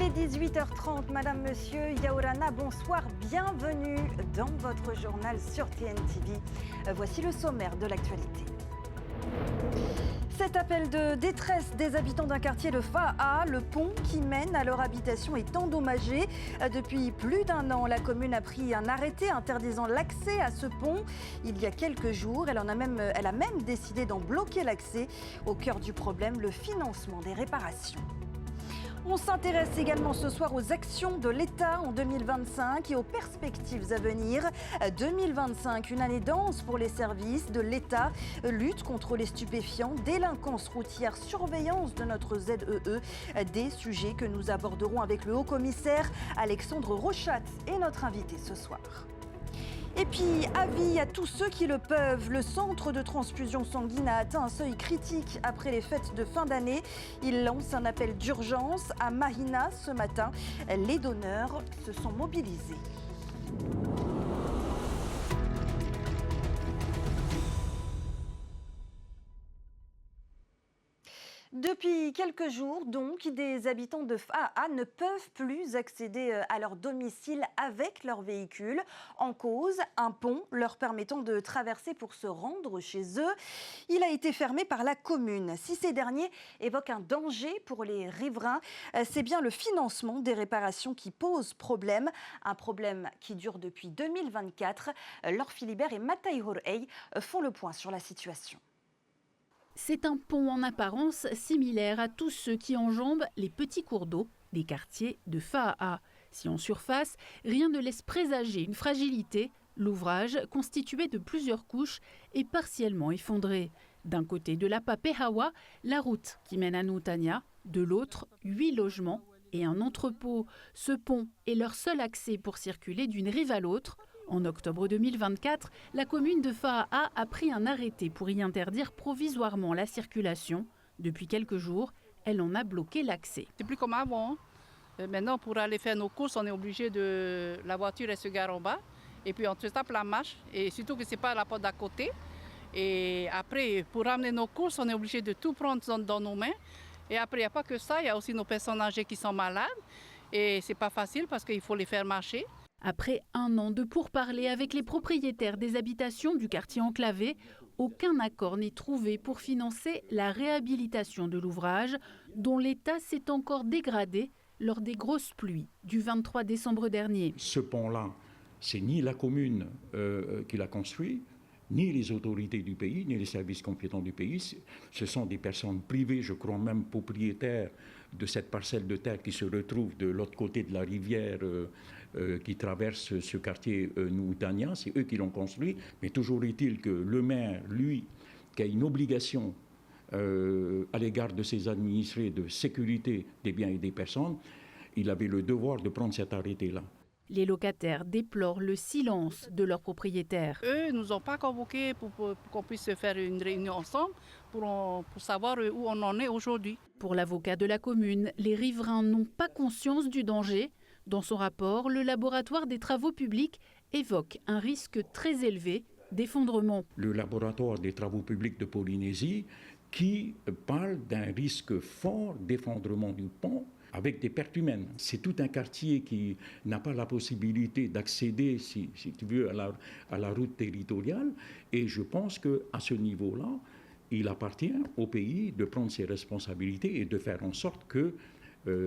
est 18h30, Madame, Monsieur, Yaorana, bonsoir, bienvenue dans votre journal sur TNTV. Voici le sommaire de l'actualité. Cet appel de détresse des habitants d'un quartier de Fa'a, le pont qui mène à leur habitation est endommagé. Depuis plus d'un an, la commune a pris un arrêté interdisant l'accès à ce pont. Il y a quelques jours, elle a même décidé d'en bloquer l'accès. Au cœur du problème, le financement des réparations. On s'intéresse également ce soir aux actions de l'État en 2025 et aux perspectives à venir. 2025, une année dense pour les services de l'État. Lutte contre les stupéfiants, délinquance routière, surveillance de notre ZEE. Des sujets que nous aborderons avec le haut-commissaire Alexandre Rochat et notre invité ce soir. Et puis, avis à tous ceux qui le peuvent, le centre de transfusion sanguine a atteint un seuil critique après les fêtes de fin d'année. Il lance un appel d'urgence à Mahina ce matin. Les donneurs se sont mobilisés. Depuis quelques jours, donc, des habitants de Fa'a ne peuvent plus accéder à leur domicile avec leur véhicule. En cause, un pont leur permettant de traverser pour se rendre chez eux. Il a été fermé par la commune. Si ces derniers évoquent un danger pour les riverains, c'est bien le financement des réparations qui pose problème. Un problème qui dure depuis 2024. Laure Philibert et Matay Horey font le point sur la situation. C'est un pont en apparence similaire à tous ceux qui enjambent les petits cours d'eau des quartiers de Fa'a. Si en surface, rien ne laisse présager une fragilité, l'ouvrage, constitué de plusieurs couches, est partiellement effondré. D'un côté de la Papehawa, la route qui mène à Nutania, de l'autre, 8 logements et un entrepôt. Ce pont est leur seul accès pour circuler d'une rive à l'autre. En octobre 2024, la commune de Fa'a a pris un arrêté pour y interdire provisoirement la circulation. Depuis quelques jours, elle en a bloqué l'accès. C'est plus comme avant. Maintenant, pour aller faire nos courses, on est obligé de... La voiture, elle se gare en bas. Et puis, on se tape la marche. Et surtout que ce n'est pas la porte d'à côté. Et après, pour ramener nos courses, on est obligé de tout prendre dans nos mains. Et après, il n'y a pas que ça. Il y a aussi nos personnes âgées qui sont malades. Et ce n'est pas facile parce qu'il faut les faire marcher. Après un an de pourparlers avec les propriétaires des habitations du quartier enclavé, aucun accord n'est trouvé pour financer la réhabilitation de l'ouvrage, dont l'état s'est encore dégradé lors des grosses pluies du 23 décembre dernier. Ce pont-là, c'est ni la commune qui l'a construit, ni les autorités du pays, ni les services compétents du pays. Ce sont des personnes privées, je crois même propriétaires de cette parcelle de terre qui se retrouve de l'autre côté de la rivière qui traverse ce quartier Nutania. C'est eux qui l'ont construit. Mais toujours est-il que le maire, lui, qui a une obligation à l'égard de ses administrés de sécurité des biens et des personnes, il avait le devoir de prendre cet arrêté-là. Les locataires déplorent le silence de leurs propriétaires. Eux ne nous ont pas convoqués pour qu'on puisse faire une réunion ensemble pour savoir où on en est aujourd'hui. Pour l'avocat de la commune, les riverains n'ont pas conscience du danger. Dans son rapport, le laboratoire des travaux publics évoque un risque très élevé d'effondrement. Le laboratoire des travaux publics de Polynésie qui parle d'un risque fort d'effondrement du pont avec des pertes humaines. C'est tout un quartier qui n'a pas la possibilité d'accéder, si tu veux, à la route territoriale. Et je pense qu'à ce niveau-là, il appartient au pays de prendre ses responsabilités et de faire en sorte que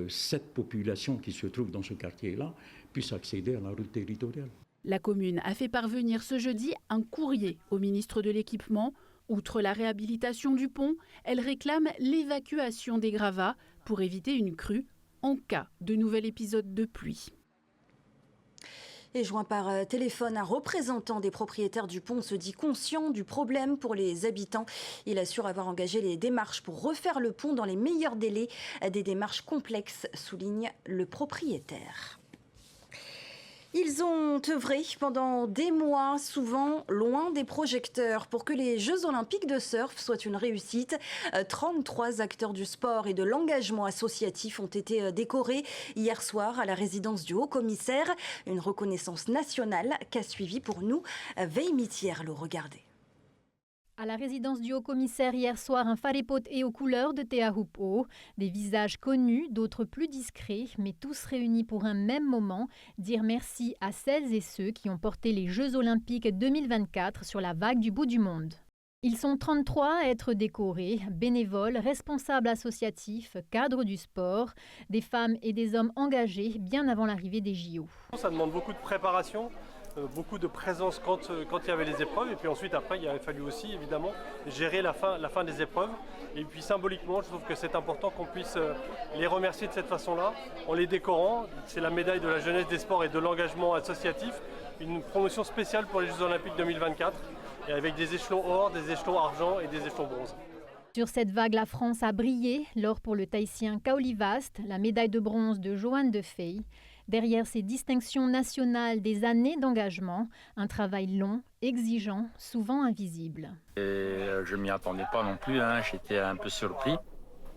cette population qui se trouve dans ce quartier-là puisse accéder à la route territoriale. La commune a fait parvenir ce jeudi un courrier au ministre de l'Équipement. Outre la réhabilitation du pont, elle réclame l'évacuation des gravats pour éviter une crue en cas de nouvel épisode de pluie. Et joint par téléphone, un représentant des propriétaires du pont se dit conscient du problème pour les habitants. Il assure avoir engagé les démarches pour refaire le pont dans les meilleurs délais. Des démarches complexes, souligne le propriétaire. Ils ont œuvré pendant des mois, souvent loin des projecteurs, pour que les Jeux Olympiques de surf soient une réussite. 33 acteurs du sport et de l'engagement associatif ont été décorés hier soir à la résidence du haut-commissaire. Une reconnaissance nationale qu'a suivi pour nous Veille Mitière. Le regardez. À la résidence du haut-commissaire hier soir, un wharepote aux couleurs de Te Ahupu'o. Des visages connus, d'autres plus discrets, mais tous réunis pour un même moment, dire merci à celles et ceux qui ont porté les Jeux Olympiques 2024 sur la vague du bout du monde. Ils sont 33 à être décorés, bénévoles, responsables associatifs, cadres du sport, des femmes et des hommes engagés bien avant l'arrivée des JO. Ça demande beaucoup de préparation. Beaucoup de présence quand il y avait les épreuves, et puis ensuite après il a fallu aussi évidemment gérer la fin des épreuves, et puis symboliquement je trouve que c'est important qu'on puisse les remercier de cette façon-là en les décorant. C'est la médaille de la jeunesse, des sports et de l'engagement associatif, une promotion spéciale pour les Jeux Olympiques 2024 et avec des échelons or, des échelons argent et des échelons bronze. Sur cette vague, la France a brillé, l'or pour le Tahitien Kaoli Vast, la médaille de bronze de Johanne de Fey. Derrière ces distinctions nationales des années d'engagement, un travail long, exigeant, souvent invisible. Je ne m'y attendais pas non plus, j'étais un peu surpris.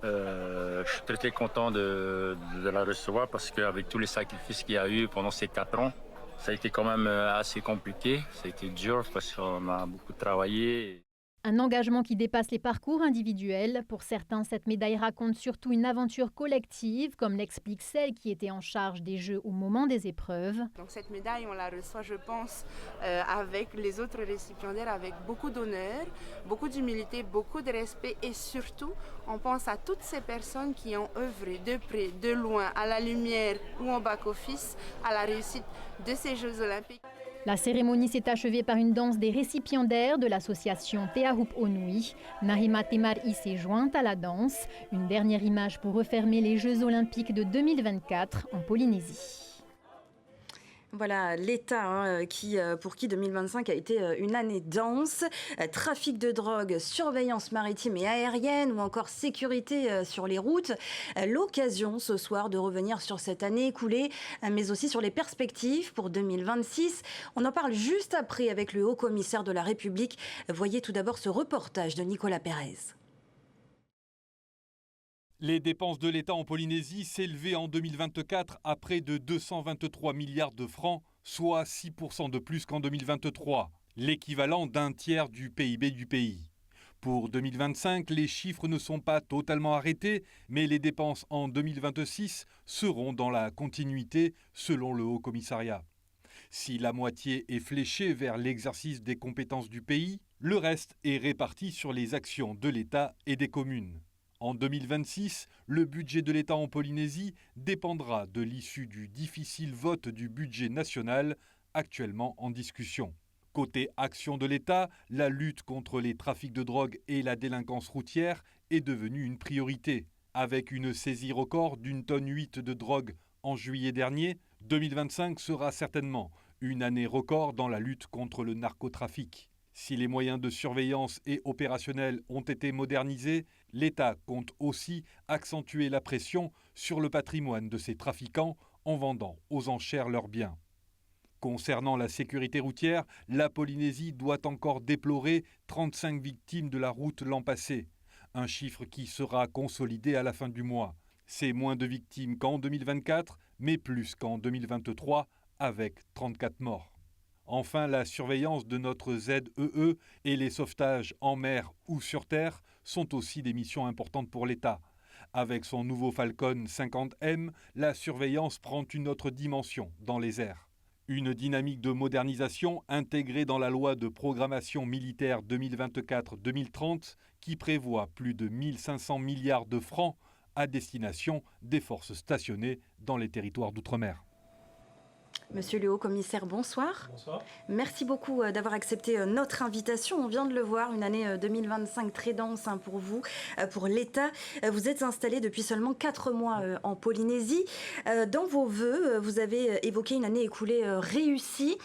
Je suis très content de la recevoir parce qu'avec tous les sacrifices qu'il y a eu pendant ces 4 ans, ça a été quand même assez compliqué, ça a été dur parce qu'on a beaucoup travaillé. Un engagement qui dépasse les parcours individuels. Pour certains, cette médaille raconte surtout une aventure collective, comme l'explique celle qui était en charge des Jeux au moment des épreuves. Donc cette médaille, on la reçoit, je pense, avec les autres récipiendaires, avec beaucoup d'honneur, beaucoup d'humilité, beaucoup de respect, et surtout, on pense à toutes ces personnes qui ont œuvré de près, de loin, à la lumière ou en back-office, à la réussite de ces Jeux Olympiques. La cérémonie s'est achevée par une danse des récipiendaires de l'association Te Ahupu'o Nui. Nahima Temari s'est jointe à la danse. Une dernière image pour refermer les Jeux Olympiques de 2024 en Polynésie. Voilà l'État pour qui 2025 a été une année dense. Trafic de drogue, surveillance maritime et aérienne ou encore sécurité sur les routes. L'occasion ce soir de revenir sur cette année écoulée, mais aussi sur les perspectives pour 2026. On en parle juste après avec le haut-commissaire de la République. Voyez tout d'abord ce reportage de Nicolas Pérez. Les dépenses de l'État en Polynésie s'élevaient en 2024 à près de 223 milliards de francs, soit 6% de plus qu'en 2023, l'équivalent d'un tiers du PIB du pays. Pour 2025, les chiffres ne sont pas totalement arrêtés, mais les dépenses en 2026 seront dans la continuité selon le Haut-Commissariat. Si la moitié est fléchée vers l'exercice des compétences du pays, le reste est réparti sur les actions de l'État et des communes. En 2026, le budget de l'État en Polynésie dépendra de l'issue du difficile vote du budget national actuellement en discussion. Côté action de l'État, la lutte contre les trafics de drogue et la délinquance routière est devenue une priorité. Avec une saisie record d'1,8 tonne de drogue en juillet dernier, 2025 sera certainement une année record dans la lutte contre le narcotrafic. Si les moyens de surveillance et opérationnels ont été modernisés, l'État compte aussi accentuer la pression sur le patrimoine de ces trafiquants en vendant aux enchères leurs biens. Concernant la sécurité routière, la Polynésie doit encore déplorer 35 victimes de la route l'an passé, un chiffre qui sera consolidé à la fin du mois. C'est moins de victimes qu'en 2024, mais plus qu'en 2023, avec 34 morts. Enfin, la surveillance de notre ZEE et les sauvetages en mer ou sur terre sont aussi des missions importantes pour l'État. Avec son nouveau Falcon 50M, la surveillance prend une autre dimension dans les airs. Une dynamique de modernisation intégrée dans la loi de programmation militaire 2024-2030 qui prévoit plus de 1500 milliards de francs à destination des forces stationnées dans les territoires d'outre-mer. Monsieur le haut-commissaire, bonsoir. Bonsoir. Merci beaucoup d'avoir accepté notre invitation. On vient de le voir, une année 2025 très dense pour vous, pour l'État. Vous êtes installé depuis seulement 4 mois en Polynésie. Dans vos vœux, vous avez évoqué une année écoulée réussie.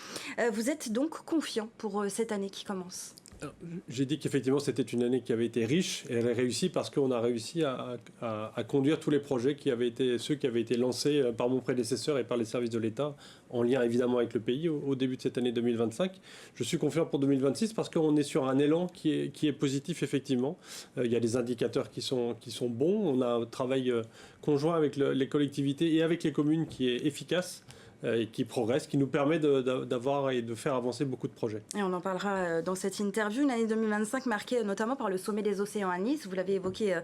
Vous êtes donc confiant pour cette année qui commence ? Alors, j'ai dit qu'effectivement c'était une année qui avait été riche et elle est réussie parce qu'on a réussi à conduire tous les projets qui avaient été lancés par mon prédécesseur et par les services de l'État en lien évidemment avec le pays au début de cette année 2025. Je suis confiant pour 2026 parce qu'on est sur un élan qui est positif effectivement. Il y a des indicateurs qui sont bons. On a un travail conjoint avec les collectivités et avec les communes qui est efficace. et qui progresse, qui nous permet d'avoir et de faire avancer beaucoup de projets. Et on en parlera dans cette interview, une année 2025 marquée notamment par le sommet des océans à Nice, vous l'avez évoqué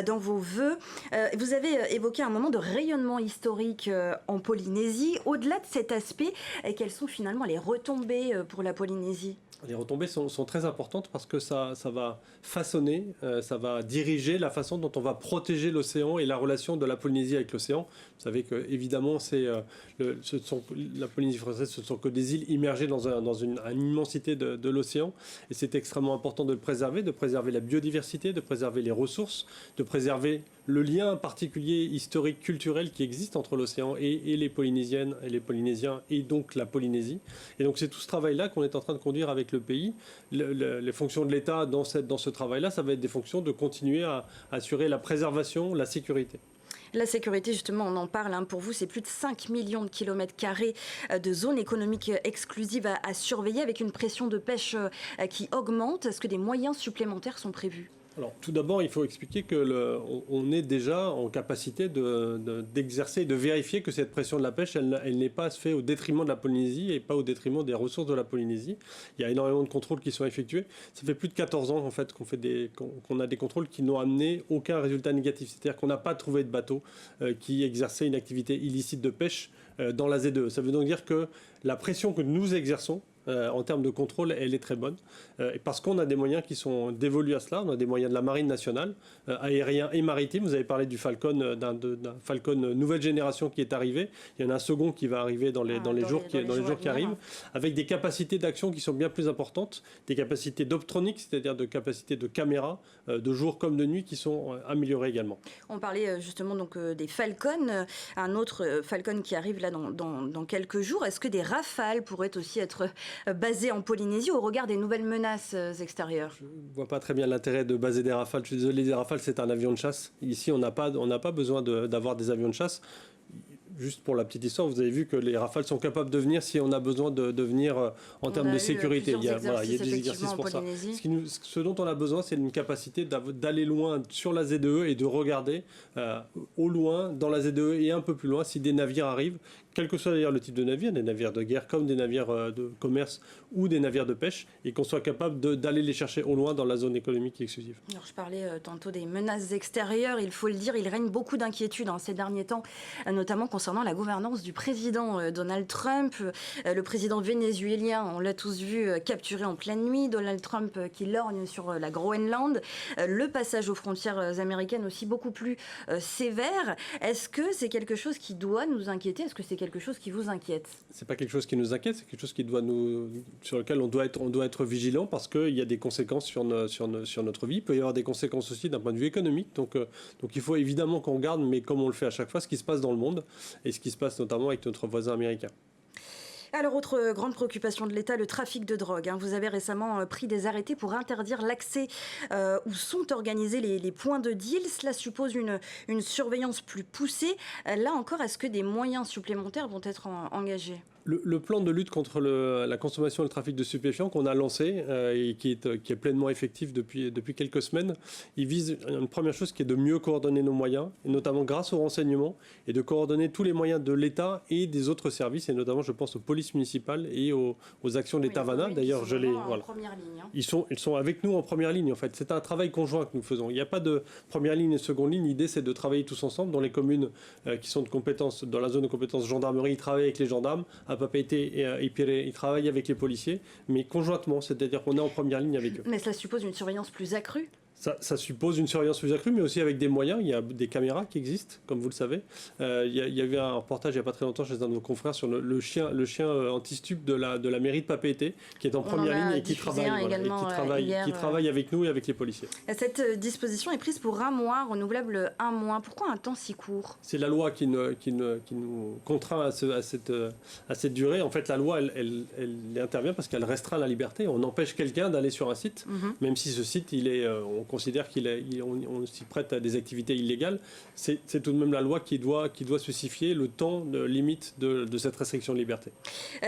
dans vos vœux. Vous avez évoqué un moment de rayonnement historique en Polynésie. Au-delà de cet aspect, quelles sont finalement les retombées pour la Polynésie ? Les retombées sont très importantes parce que ça va façonner, ça va diriger la façon dont on va protéger l'océan et la relation de la Polynésie avec l'océan. Vous savez qu'évidemment, la Polynésie française, ce ne sont que des îles immergées dans une immensité de l'océan. Et c'est extrêmement important de préserver la biodiversité, de préserver les ressources, de préserver le lien particulier historique, culturel qui existe entre l'océan et les Polynésiennes et les Polynésiens et donc la Polynésie. Et donc c'est tout ce travail-là qu'on est en train de conduire avec le pays. Les fonctions de l'État dans ce travail-là, ça va être des fonctions de continuer à assurer la préservation, la sécurité. La sécurité, justement, on en parle. Pour vous, c'est plus de 5 millions de kilomètres carrés de zones économiques exclusives à surveiller avec une pression de pêche qui augmente. Est-ce que des moyens supplémentaires sont prévus ? Alors, tout d'abord, il faut expliquer qu'on est déjà en capacité d'exercer et de vérifier que cette pression de la pêche, elle n'est pas faite au détriment de la Polynésie et pas au détriment des ressources de la Polynésie. Il y a énormément de contrôles qui sont effectués. Ça fait plus de 14 ans en fait, qu'on a des contrôles qui n'ont amené aucun résultat négatif. C'est-à-dire qu'on n'a pas trouvé de bateau qui exerçait une activité illicite de pêche dans la ZE. Ça veut donc dire que la pression que nous exerçons en termes de contrôle, elle est très bonne. Parce qu'on a des moyens qui sont dévolus à cela. On a des moyens de la Marine nationale, aériens et maritimes. Vous avez parlé du Falcon, d'un Falcon nouvelle génération qui est arrivé. Il y en a un second qui va arriver dans les jours qui arrivent, avec des capacités d'action qui sont bien plus importantes, des capacités d'optronique, c'est-à-dire de capacités de caméra, de jour comme de nuit, qui sont améliorées également. On parlait justement donc des Falcons, un autre Falcon qui arrive là dans quelques jours. Est-ce que des Rafales pourraient aussi être basés en Polynésie au regard des nouvelles menaces extérieures? Je ne vois pas très bien l'intérêt de baser des Rafales. Je suis désolé, des Rafales, c'est un avion de chasse. Ici, on n'a pas besoin d'avoir des avions de chasse. Juste pour la petite histoire, vous avez vu que les Rafales sont capables de venir si on a besoin de venir en termes de sécurité. Il y a des exercices pour ça. Ce dont on a besoin, c'est une capacité d'aller loin sur la ZEE et de regarder au loin, dans la ZEE et un peu plus loin, si des navires arrivent, quel que soit d'ailleurs le type de navire, des navires de guerre comme des navires de commerce ou des navires de pêche, et qu'on soit capable d'aller les chercher au loin dans la zone économique exclusive. Alors, je parlais tantôt des menaces extérieures, il faut le dire, il règne beaucoup d'inquiétudes ces derniers temps, notamment concernant la gouvernance du président Donald Trump. Le président vénézuélien, on l'a tous vu, capturé en pleine nuit, Donald Trump qui lorgne sur la Groenland, le passage aux frontières américaines aussi beaucoup plus sévère. Est-ce que c'est quelque chose qui doit nous inquiéter? Est-ce que c'est quelque chose qui vous inquiète? C'est pas quelque chose qui nous inquiète, c'est quelque chose sur lequel on doit être vigilant, parce qu'il y a des conséquences sur notre vie. Il peut y avoir des conséquences aussi d'un point de vue économique. Donc il faut évidemment qu'on regarde, mais comme on le fait à chaque fois, ce qui se passe dans le monde et ce qui se passe notamment avec notre voisin américain. Alors, autre grande préoccupation de l'État, le trafic de drogue. Vous avez récemment pris des arrêtés pour interdire l'accès où sont organisés les points de deal. Cela suppose une surveillance plus poussée. Là encore, est-ce que des moyens supplémentaires vont être engagés ? Le plan de lutte contre la consommation et le trafic de stupéfiants qu'on a lancé et qui est pleinement effectif depuis quelques semaines, il vise une première chose qui est de mieux coordonner nos moyens, et notamment grâce aux renseignements, et de coordonner tous les moyens de l'État et des autres services, et notamment je pense aux polices municipales et aux actions de l'État-Vana. D'ailleurs, ils sont avec nous en première ligne en fait. C'est un travail conjoint que nous faisons. Il n'y a pas de première ligne et seconde ligne. L'idée c'est de travailler tous ensemble dans les communes qui sont dans la zone de compétence gendarmerie. Ils travaillent avec les gendarmes. À Papeete et Piré, ils travaillent avec les policiers, mais conjointement, c'est-à-dire qu'on est en première ligne avec eux. Mais cela suppose une surveillance plus accrue? Ça suppose une surveillance plus accrue, mais aussi avec des moyens. Il y a des caméras qui existent, comme vous le savez. Il y avait un reportage il n'y a pas très longtemps chez un de vos confrères sur le chien anti-stup de la mairie de Papeete, qui est en première ligne et qui travaille avec nous et avec les policiers. Cette disposition est prise pour un mois, renouvelable un mois. Pourquoi un temps si court? C'est la loi qui nous contraint à cette durée. En fait, la loi, elle intervient parce qu'elle restreint la liberté. On empêche quelqu'un d'aller sur un site, même si ce site, on considère qu'on s'y prête à des activités illégales, c'est tout de même la loi qui doit spécifier le temps de limite de cette restriction de liberté.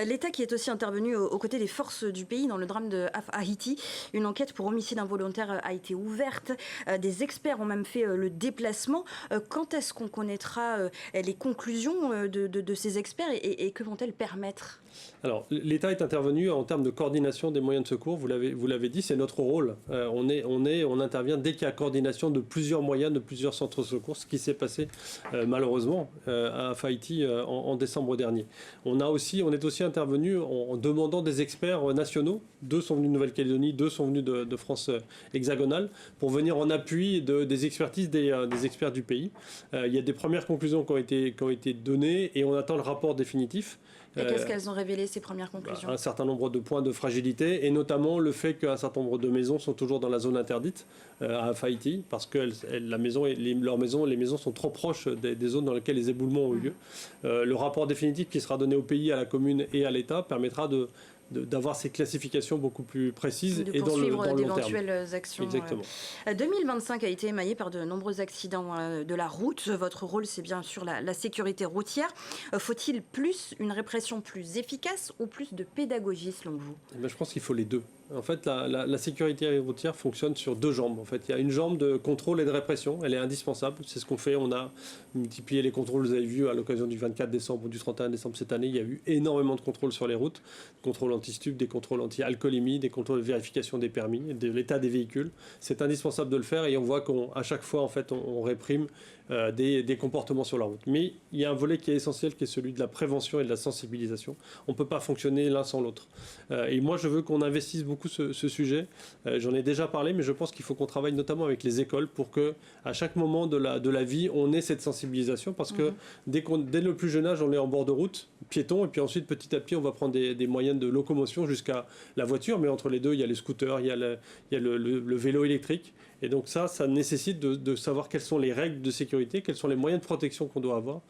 L'État qui est aussi intervenu aux côtés des forces du pays dans le drame de Haïti. Une enquête pour homicide involontaire a été ouverte. Des experts ont même fait le déplacement. Quand est-ce qu'on connaîtra les conclusions de ces experts et que vont-elles permettre ? Alors, l'État est intervenu en termes de coordination des moyens de secours. Vous l'avez dit, c'est notre rôle. On intervient dès qu'il y a coordination de plusieurs moyens, de plusieurs centres de secours, ce qui s'est passé malheureusement à Haïti en décembre dernier. On est aussi intervenu en demandant des experts nationaux. 2 sont venus de Nouvelle-Calédonie, 2 sont venus de France hexagonale, pour venir en appui des expertises des experts du pays. Il y a des premières conclusions qui ont été données et on attend le rapport définitif. Et qu'est-ce qu'elles ont révélé, ces premières conclusions ? Un certain nombre de points de fragilité, et notamment le fait qu'un certain nombre de maisons sont toujours dans la zone interdite à Haïti, parce que les maisons sont trop proches des zones dans lesquelles les éboulements ont eu lieu. Le rapport définitif qui sera donné au pays, à la commune et à l'État permettra d'avoir ces classifications beaucoup plus précises et dans le long terme. D'éventuelles actions. Exactement. 2025 a été émaillé par de nombreux accidents de la route. Votre rôle, c'est bien sûr la sécurité routière. Faut-il une répression plus efficace ou plus de pédagogie selon vous ? Je pense qu'il faut les deux. En fait, la sécurité routière fonctionne sur 2 jambes. En fait, il y a une jambe de contrôle et de répression. Elle est indispensable. C'est ce qu'on fait. On a multiplié les contrôles. Vous avez vu à l'occasion du 24 décembre ou du 31 décembre cette année, il y a eu énormément de contrôles sur les routes. Contrôles anti-stupes, des contrôles anti-alcoolémie, des contrôles de vérification des permis, de l'état des véhicules. C'est indispensable de le faire et on voit qu'à chaque fois, en fait, on réprime des comportements sur la route. Mais il y a un volet qui est essentiel, qui est celui de la prévention et de la sensibilisation. On ne peut pas fonctionner l'un sans l'autre. Et moi, je veux qu'on investisse beaucoup ce sujet. J'en ai déjà parlé, mais je pense qu'il faut qu'on travaille notamment avec les écoles pour qu'à chaque moment de la vie, on ait cette sensibilisation. Parce que dès le plus jeune âge, on est en bord de route, piéton, et puis ensuite, petit à petit, on va prendre des moyens de locomotion jusqu'à la voiture. Mais entre les deux, il y a les scooters, il y a le vélo électrique. Et donc ça nécessite de savoir quelles sont les règles de sécurité, quels sont les moyens de protection qu'on doit avoir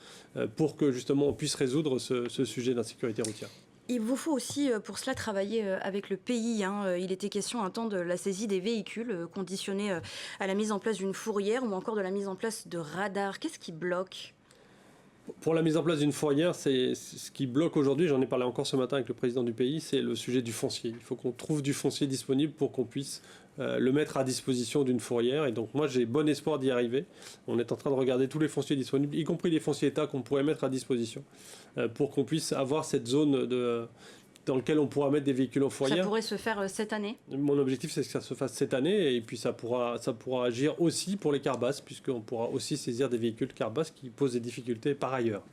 pour que justement on puisse résoudre ce sujet d'insécurité routière. Il vous faut aussi pour cela travailler avec le pays. Il était question un temps de la saisie des véhicules conditionnés à la mise en place d'une fourrière ou encore de la mise en place de radars. Qu'est-ce qui bloque ? Pour la mise en place d'une fourrière, c'est ce qui bloque aujourd'hui, j'en ai parlé encore ce matin avec le président du pays, c'est le sujet du foncier. Il faut qu'on trouve du foncier disponible pour qu'on puisse le mettre à disposition d'une fourrière. Et donc moi, j'ai bon espoir d'y arriver. On est en train de regarder tous les fonciers disponibles, y compris les fonciers État qu'on pourrait mettre à disposition, pour qu'on puisse avoir cette zone dans lequel on pourra mettre des véhicules en fourrière. Ça pourrait se faire cette année ? Mon objectif, c'est que ça se fasse cette année, et puis ça pourra agir aussi pour les carbasses, puisqu'on pourra aussi saisir des véhicules carbasses qui posent des difficultés par ailleurs.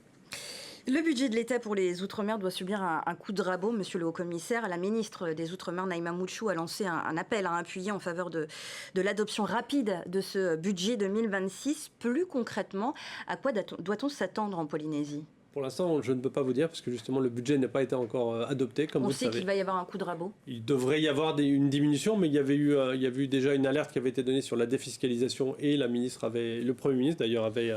Le budget de l'État pour les Outre-mer doit subir un coup de rabot, monsieur le Haut-Commissaire. La ministre des Outre-mer, Naïma Mouchou, a lancé un appel à appuyer en faveur de l'adoption rapide de ce budget 2026. Plus concrètement, à quoi doit-on s'attendre en Polynésie ? Pour l'instant, je ne peux pas vous dire, parce que justement, le budget n'a pas été encore adopté, comme vous le savez. On sait qu'il va y avoir un coup de rabot. Il devrait y avoir une diminution, mais il y avait eu déjà une alerte qui avait été donnée sur la défiscalisation, et le Premier ministre d'ailleurs avait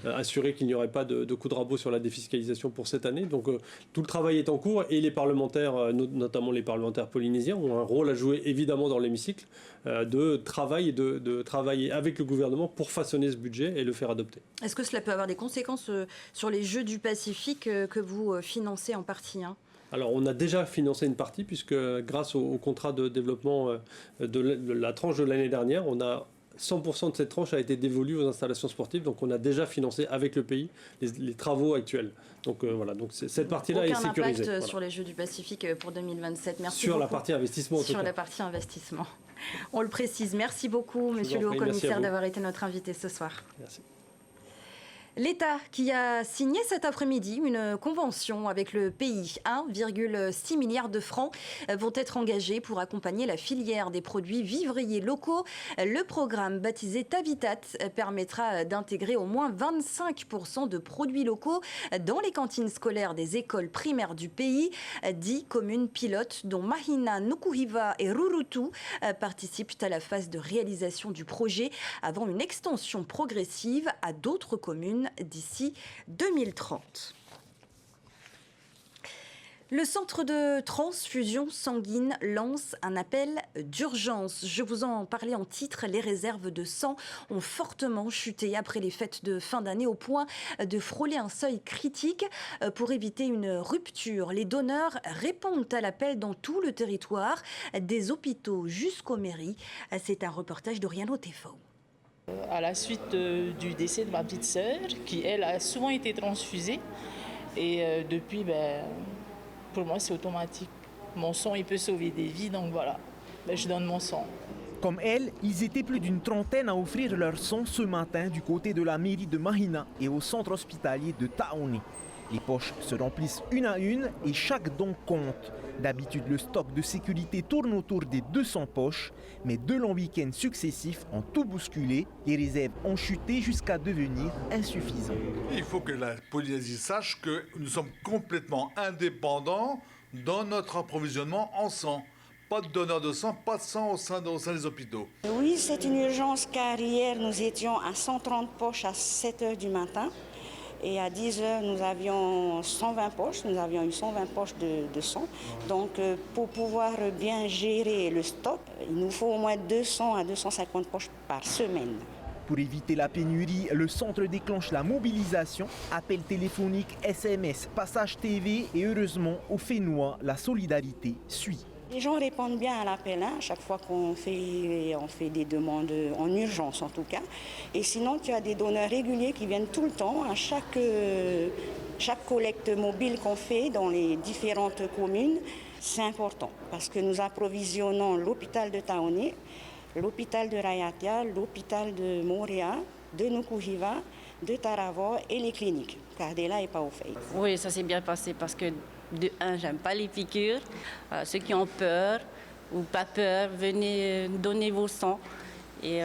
assuré qu'il n'y aurait pas de coup de rabot sur la défiscalisation pour cette année. Donc tout le travail est en cours, et les parlementaires, notamment les parlementaires polynésiens, ont un rôle à jouer évidemment dans l'hémicycle, de travailler avec le gouvernement pour façonner ce budget et le faire adopter. Est-ce que cela peut avoir des conséquences sur les Jeux du Pacifique que vous financez en partie Alors, on a déjà financé une partie, puisque grâce au contrat de développement de la tranche de l'année dernière, 100% de cette tranche a été dévolue aux installations sportives. Donc, on a déjà financé avec le pays les travaux actuels. Donc, voilà. Donc, cette partie-là est sécurisée. Aucun impact sur les Jeux du Pacifique pour 2027. Merci beaucoup. Sur la partie investissement, en tout cas. Sur la partie investissement. On le précise. Merci beaucoup, monsieur le Haut-Commissaire, d'avoir été notre invité ce soir. Merci. L'État qui a signé cet après-midi une convention avec le pays. 1,6 milliard de francs vont être engagés pour accompagner la filière des produits vivriers locaux. Le programme baptisé Tavitat permettra d'intégrer au moins 25% de produits locaux dans les cantines scolaires des écoles primaires du pays. 10 communes pilotes, dont Mahina, Nukuhiva et Rurutu, participent à la phase de réalisation du projet avant une extension progressive à d'autres communes d'ici 2030. Le centre de transfusion sanguine lance un appel d'urgence. Je vous en parlais en titre, les réserves de sang ont fortement chuté après les fêtes de fin d'année au point de frôler un seuil critique. Pour éviter une rupture, les donneurs répondent à l'appel dans tout le territoire, des hôpitaux jusqu'aux mairies. C'est un reportage d'Oriano Tefo. À la suite du décès de ma petite sœur, qui elle a souvent été transfusée, et depuis, pour moi, c'est automatique. Mon sang, il peut sauver des vies, donc voilà, je donne mon sang. Comme elle, ils étaient plus d'une trentaine à offrir leur sang ce matin du côté de la mairie de Mahina et au centre hospitalier de Taoné. Les poches se remplissent une à une et chaque don compte. D'habitude, le stock de sécurité tourne autour des 200 poches, mais 2 longs week-ends successifs ont tout bousculé. Les réserves ont chuté jusqu'à devenir insuffisantes. Il faut que la Polynésie sache que nous sommes complètement indépendants dans notre approvisionnement en sang. Pas de donneur de sang, pas de sang au sein des hôpitaux. Oui, c'est une urgence car hier nous étions à 130 poches à 7 h du matin. Et à 10 h, nous avions 120 poches, nous avions eu 120 poches de sang. Donc pour pouvoir bien gérer le stock, il nous faut au moins 200 à 250 poches par semaine. Pour éviter la pénurie, le centre déclenche la mobilisation, appels téléphoniques, SMS, passages TV et heureusement, au Fénois, la solidarité suit. Les gens répondent bien à l'appel, à chaque fois qu'on fait des demandes en urgence en tout cas. Et sinon, tu as des donneurs réguliers qui viennent tout le temps à chaque collecte mobile qu'on fait dans les différentes communes. C'est important parce que nous approvisionnons l'hôpital de Taoné, l'hôpital de Rayatia, l'hôpital de Moréa, de Nukuhiva, de Taravao et les cliniques. Cardela n'est pas au fait. Oui, ça s'est bien passé parce que de un, j'aime pas les piqûres. Ceux qui ont peur ou pas peur, venez donner vos sangs. Et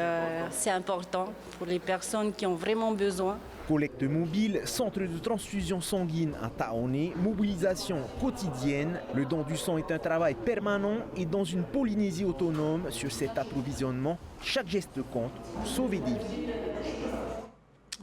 c'est important pour les personnes qui ont vraiment besoin. Collecte mobile, centre de transfusion sanguine à Taoné, mobilisation quotidienne. Le don du sang est un travail permanent et dans une Polynésie autonome sur cet approvisionnement, chaque geste compte pour sauver des vies.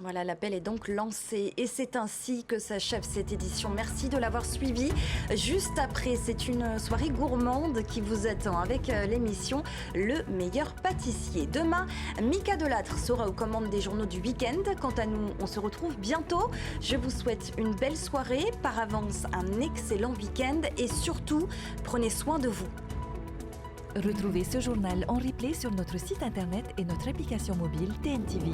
Voilà, l'appel est donc lancé et c'est ainsi que s'achève cette édition. Merci de l'avoir suivi. Juste après, c'est une soirée gourmande qui vous attend avec l'émission Le Meilleur Pâtissier. Demain, Mika Delattre sera aux commandes des journaux du week-end. Quant à nous, on se retrouve bientôt. Je vous souhaite une belle soirée, par avance un excellent week-end et surtout, prenez soin de vous. Retrouvez ce journal en replay sur notre site internet et notre application mobile TNTV.